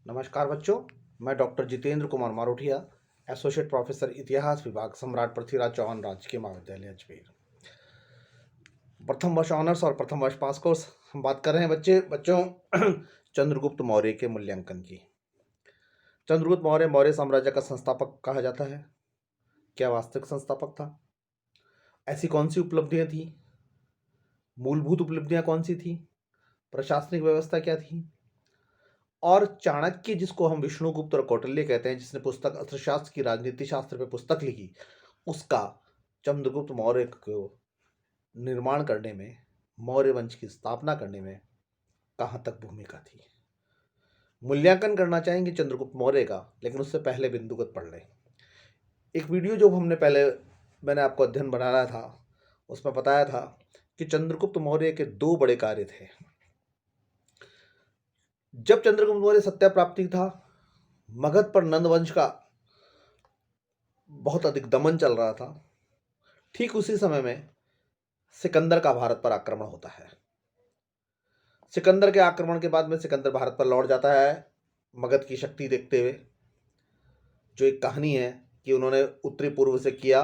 नमस्कार बच्चों, मैं doctor Jitendra Kumar Marothia, associate professor इतिहास विभाग, सम्राट पृथ्वीराज चौहान राजकीय महाविद्यालय अजमेर। प्रथम वर्ष ऑनर्स और प्रथम वर्ष पास कोर्स हम बात कर रहे हैं बच्चों चंद्रगुप्त मौर्य के मूल्यांकन की। चंद्रगुप्त मौर्य मौर्य साम्राज्य का संस्थापक कहा जाता है। क्या वास्तविक संस्थापक था? ऐसी कौन सी उपलब्धियां थी? मूलभूत उपलब्धियां कौन सी थी? प्रशासनिक व्यवस्था क्या थी? और चाणक्य, जिसको हम विष्णुगुप्त और कौटिल्य कहते हैं, जिसने पुस्तक अर्थशास्त्र की राजनीति शास्त्र पे पुस्तक लिखी, उसका चंद्रगुप्त मौर्य को निर्माण करने में, मौर्य वंश की स्थापना करने में कहाँ तक भूमिका थी। मूल्यांकन करना चाहेंगे चंद्रगुप्त मौर्य का, लेकिन उससे पहले बिंदुगत पढ़ लें। एक वीडियो जो मैंने आपको अध्ययन बनाया था, उसमें बताया था कि चंद्रगुप्त मौर्य के दो बड़े कार्य थे। जब चंद्रगुप्त मौर्य सत्ता प्राप्ति था, मगध पर नंद वंश का बहुत अधिक दमन चल रहा था। ठीक उसी समय में सिकंदर का भारत पर आक्रमण होता है। सिकंदर के आक्रमण के बाद में सिकंदर भारत पर लौट जाता है मगध की शक्ति देखते हुए। जो एक कहानी है कि उन्होंने उत्तरी पूर्व से किया,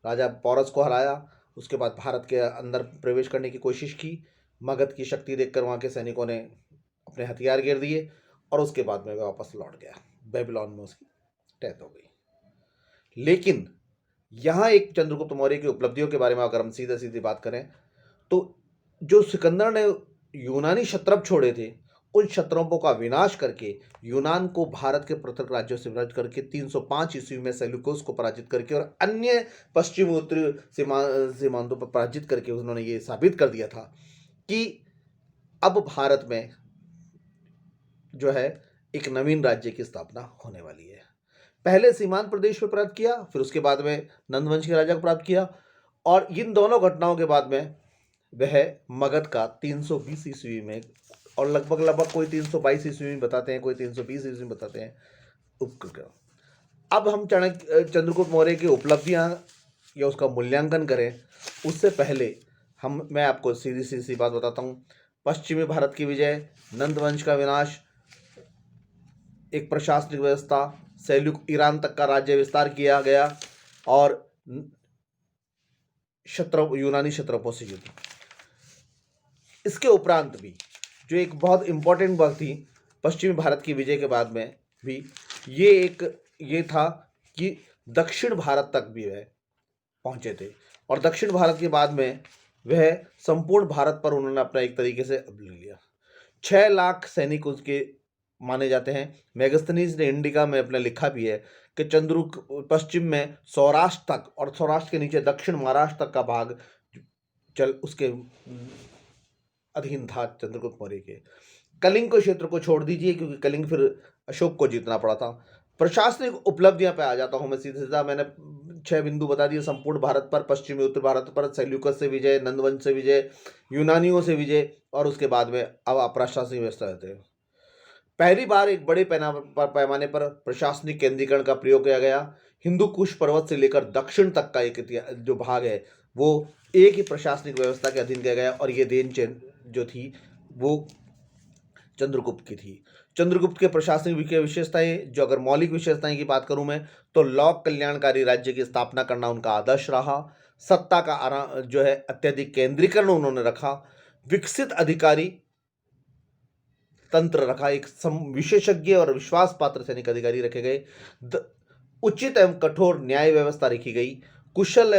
राजा पौरस को हराया, उसके बाद भारत के अंदर प्रवेश करने की कोशिश की। मगध की शक्ति देखकर वहाँ के सैनिकों ने अपने हथियार गिर दिए और उसके बाद में वह वापस लौट गया। बेबीलोन में उसकी डेथ हो गई। लेकिन यहाँ एक चंद्रगुप्त मौर्य की उपलब्धियों के बारे में अगर हम सीधे सीधी बात करें तो जो सिकंदर ने यूनानी क्षत्रप छोड़े थे, उन क्षत्रपों का विनाश करके यूनान को भारत के पृथक राज्यों से विभाजित करके 305 ईस्वी में सेल्यूकस को पराजित करके और अन्य पश्चिम उत्तरी सीमांतों पर पराजित करके उन्होंने ये साबित कर दिया था कि अब भारत में जो है एक नवीन राज्य की स्थापना होने वाली है। पहले सीमांत प्रदेश में प्राप्त किया, फिर उसके बाद में नंदवंश के राजा को प्राप्त किया, और इन दोनों घटनाओं के बाद में वह मगध का 320 ईस्वी में, और लगभग कोई 322 ईस्वी में बताते हैं, कोई 320 ईस्वी में बताते हैं, उपकृत। अब हम चंद्रगुप्त मौर्य की उपलब्धियां या उसका मूल्यांकन करें, उससे पहले मैं आपको सीधी सी बात बताता हूँ। पश्चिमी भारत की विजय, नंदवंश का विनाश, एक प्रशासनिक व्यवस्था, सेल्यूक ईरान तक का राज्य विस्तार किया गया, और यूनानी क्षत्रपों से युद्ध। इसके उपरांत भी जो एक बहुत इंपॉर्टेंट बात थी पश्चिमी भारत की विजय के बाद में भी, ये था कि दक्षिण भारत तक भी वह पहुंचे थे, और दक्षिण भारत के बाद में वह संपूर्ण भारत पर उन्होंने अपना एक तरीके से अब ले लिया। 6 लाख सैनिक उसके माने जाते हैं। मेगास्थनीज ने इंडिका में अपने लिखा भी है कि पश्चिम में सौराष्ट्र तक, और सौराष्ट्र के नीचे दक्षिण महाराष्ट्र तक का भाग उसके अधीन था चंद्रगुप्त मौर्य के। कलिंग के क्षेत्र को छोड़ दीजिए, क्योंकि कलिंग फिर अशोक को जीतना पड़ा था। प्रशासनिक उपलब्धियां पे आ जाता हूं मैं सीधा। मैंने 6 बिंदु बता दिए। संपूर्ण भारत पर, पश्चिमी उत्तर भारत पर सेल्यूकस से विजय, नंदवंश से विजय, यूनानियों से विजय, और उसके बाद में अब प्रशासनिक व्यवस्था रहते हैं। पहली बार एक बड़े पैमाने पर प्रशासनिक केंद्रीकरण का प्रयोग किया गया। हिंदू कुश पर्वत से लेकर दक्षिण तक का एक जो भाग है वो एक ही प्रशासनिक व्यवस्था के अधीन किया गया, और ये देन जो थी वो चंद्रगुप्त की थी। चंद्रगुप्त के प्रशासनिक विशेषताएं, जो अगर मौलिक विशेषताएं की बात करूं मैं, तो लोक कल्याणकारी राज्य की स्थापना करना उनका आदर्श रहा। सत्ता का जो है अत्यधिक केंद्रीकरण उन्होंने रखा। विकसित अधिकारी तंत्र रखा। एक विशेषज्ञ और विश्वास पात्र सैनिक अधिकारी रखे गए। उचित एवं कठोर न्याय व्यवस्था रखी गई। कुशल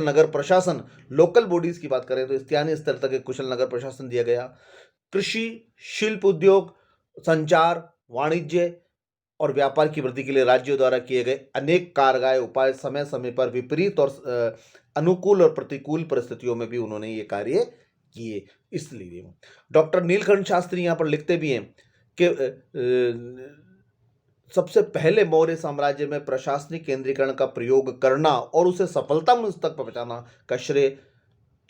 नगर प्रशासन, लोकल बॉडीज की बात करें तो स्थानीय स्तर तक एक कुशल नगर प्रशासन दिया गया। कृषि, शिल्प उद्योग, संचार, वाणिज्य और व्यापार की वृद्धि के लिए राज्यों द्वारा किए गए अनेक कारगर उपाय समय समय पर विपरीत और अनुकूल और प्रतिकूल परिस्थितियों में भी उन्होंने ये कार्य किए। इसलिए डॉक्टर नीलकंठ शास्त्री यहाँ पर लिखते भी हैं कि सबसे पहले मौर्य साम्राज्य में प्रशासनिक केंद्रीकरण का प्रयोग करना और उसे सफलता मुझ तक पहुंचाना का श्रेय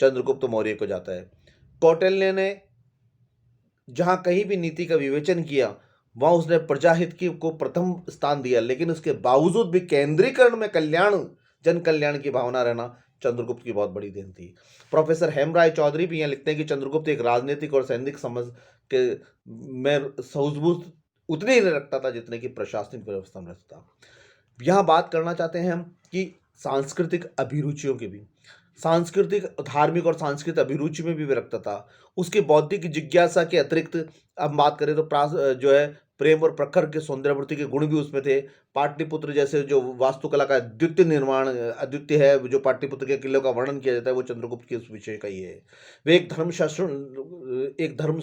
चंद्रगुप्त मौर्य को जाता है। कौटिल्य ने जहां कहीं भी नीति का विवेचन किया, वहां उसने प्रजाहित को प्रथम स्थान दिया, लेकिन उसके बावजूद भी केंद्रीकरण में जन कल्याण की भावना रहना चंद्रगुप्त की बहुत बड़ी देन थी। प्रोफेसर हेमराय चौधरी भी यहाँ लिखते हैं कि चंद्रगुप्त एक राजनीतिक और सैनिक समझ के में सूझबूझ उतनी ही नहीं रखता था जितने की प्रशासनिक व्यवस्था में रखता था। यहाँ बात करना चाहते हैं हम कि सांस्कृतिक अभिरुचियों की भी। सांस्कृतिक, धार्मिक और सांस्कृतिक अभिरुचि में भी रखता था। उसकी बौद्धिक जिज्ञासा के अतिरिक्त अब बात करें तो जो है प्रेम और प्रखर के सौंदर्यवृत्ति के गुण भी उसमें थे। पाटलिपुत्र जैसे जो वास्तुकला का अद्वितीय निर्माण, अद्वितीय है, जो पाटलिपुत्र के किलों का वर्णन किया जाता है, वो चंद्रगुप्त के उस विषय का ही है। वे एक धर्म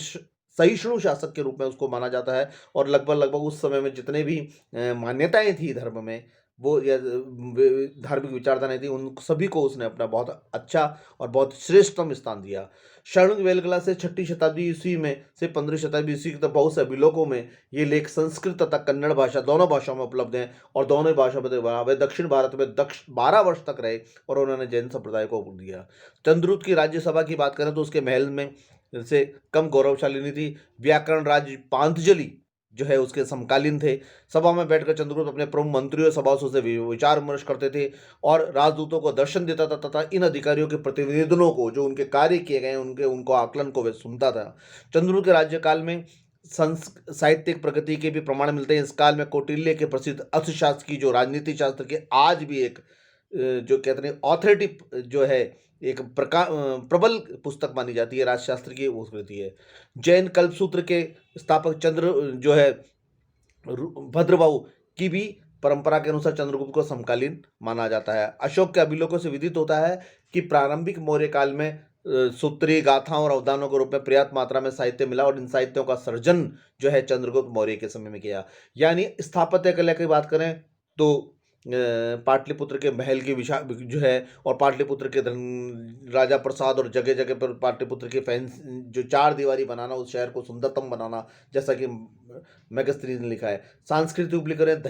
सहिष्णु शासक के रूप में उसको माना जाता है, और लगभग उस समय में जितने भी मान्यताएं थी धर्म में, वो या धार्मिक विचारधाराएं थी, उन सभी को उसने अपना बहुत अच्छा और बहुत श्रेष्ठतम स्थान दिया। शरणुग वेलगला से 6ठी शताब्दी ईस्वी में से 15वीं शताब्दी ईस्वी तक बहुत से अभिलोकों में ये लेख संस्कृत तथा कन्नड़ भाषा दोनों भाषाओं में उपलब्ध हैं, और दोनों भाषा में वे दक्षिण भारत में 12 वर्ष तक रहे और उन्होंने जैन संप्रदाय को दिया। चंद्रगुप्त की राज्यसभा की बात करें तो उसके महल में से कम गौरवशाली नहीं थी। व्याकरण राज पांतजलि जो है उसके समकालीन थे। सभा में बैठकर चंद्रगुप्त अपने प्रमुख मंत्रियों और सभासदों से विचार विमर्श करते थे और राजदूतों को दर्शन देता था, तथा इन अधिकारियों के प्रतिवेदनों को, जो उनके कार्य किए गए उनको आकलन को वे सुनता था। चंद्रगुप्त के राज्यकाल में साहित्यिक प्रगति के भी प्रमाण मिलते हैं। इस काल में कौटिल्य के प्रसिद्ध अर्थशास्त्र की, जो राजनीति शास्त्र के आज भी एक जो कहते हैं ऑथोरिटी जो है, एक प्रबल पुस्तक मानी जाती है राजशास्त्र की, वो कृति है। जैन कल्पसूत्र के स्थापक चंद्र जो है भद्रबाहु की भी परंपरा के अनुसार चंद्रगुप्त को समकालीन माना जाता है। अशोक के अभिलेखों से विदित होता है कि प्रारंभिक मौर्य काल में सूत्री, गाथाओं और अवदानों के रूप में पर्याप्त मात्रा में साहित्य मिला, और इन साहित्यों का सर्जन जो है चंद्रगुप्त मौर्य के समय में किया। यानी स्थापत्य कला की बात करें तो पाटलिपुत्र के महल की विशाल जो है, और पाटलिपुत्र के राजा प्रसाद, और जगह जगह पर पाटलिपुत्र के फैंस जो 4 दीवारी बनाना, उस शहर को सुंदरतम बनाना, जैसा कि मैगस्त्री ने लिखा है। सांस्कृतिक उपलि करें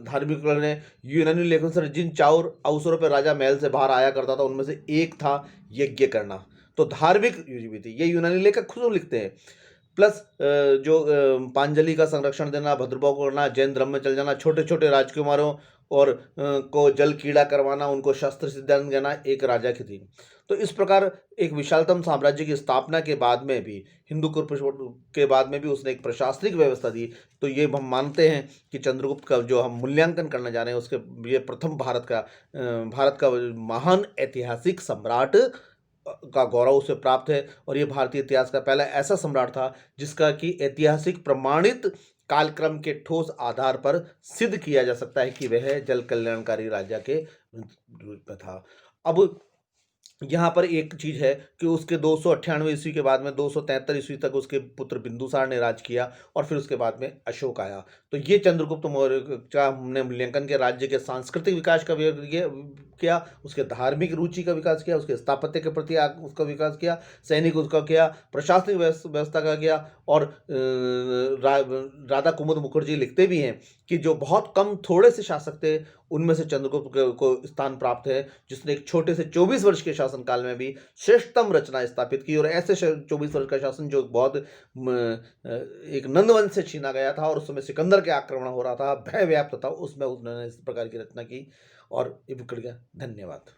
धार्मिक ने यूनानी लेखन से जिन 4 अवसरों पर राजा महल से बाहर आया करता था, उनमें से एक था यज्ञ करना। तो धार्मिक भी थी, ये यूनानी लेखक खुद लिखते हैं। प्लस जो पांजलि का संरक्षण देना, भद्रबाहु को करना, जैन धर्म में चल जाना, छोटे छोटे राजकुमारों और को जल कीड़ा करवाना, उनको शस्त्र सिद्धांत देना एक राजा की थी। तो इस प्रकार एक विशालतम साम्राज्य की स्थापना के बाद में भी, हिंदू कुल के बाद में भी उसने एक प्रशासनिक व्यवस्था दी। तो ये हम मानते हैं कि चंद्रगुप्त का जो हम मूल्यांकन करने जा रहे हैं, उसके ये प्रथम भारत का महान ऐतिहासिक सम्राट का गौरव उसे प्राप्त है, और ये भारतीय इतिहास का पहला ऐसा सम्राट था जिसका कि ऐतिहासिक प्रमाणित कालक्रम के ठोस आधार पर सिद्ध किया जा सकता है कि वह जल कल्याणकारी राजा के रूप में था। अब यहाँ पर एक चीज है कि उसके 298 ईस्वी के बाद में 273 ईस्वी तक उसके पुत्र बिंदुसार ने राज किया, और फिर उसके बाद में अशोक आया। तो ये चंद्रगुप्त मौर्य का हमने मूल्यांकन के राज्य के सांस्कृतिक विकास का किया, उसके धार्मिक रुचि का विकास किया, उसके स्थापत्य के प्रति उसका विकास किया, सैनिक उसका किया, प्रशासनिक व्यवस्था का किया। और राधा कुमुद मुखर्जी लिखते भी हैं कि जो बहुत कम थोड़े से शासक थे, उनमें से चंद्रगुप्त को स्थान प्राप्त है, जिसने एक छोटे से 24 वर्ष के शासनकाल में भी श्रेष्ठतम रचना स्थापित की। और ऐसे 24 वर्ष का शासन जो बहुत एक नंदवंश से छीना गया था, और उस समय सिकंदर के आक्रमण हो रहा था, भय व्याप्त था, उसमें उन्होंने इस प्रकार की रचना की और ये बिगड़ गया। धन्यवाद।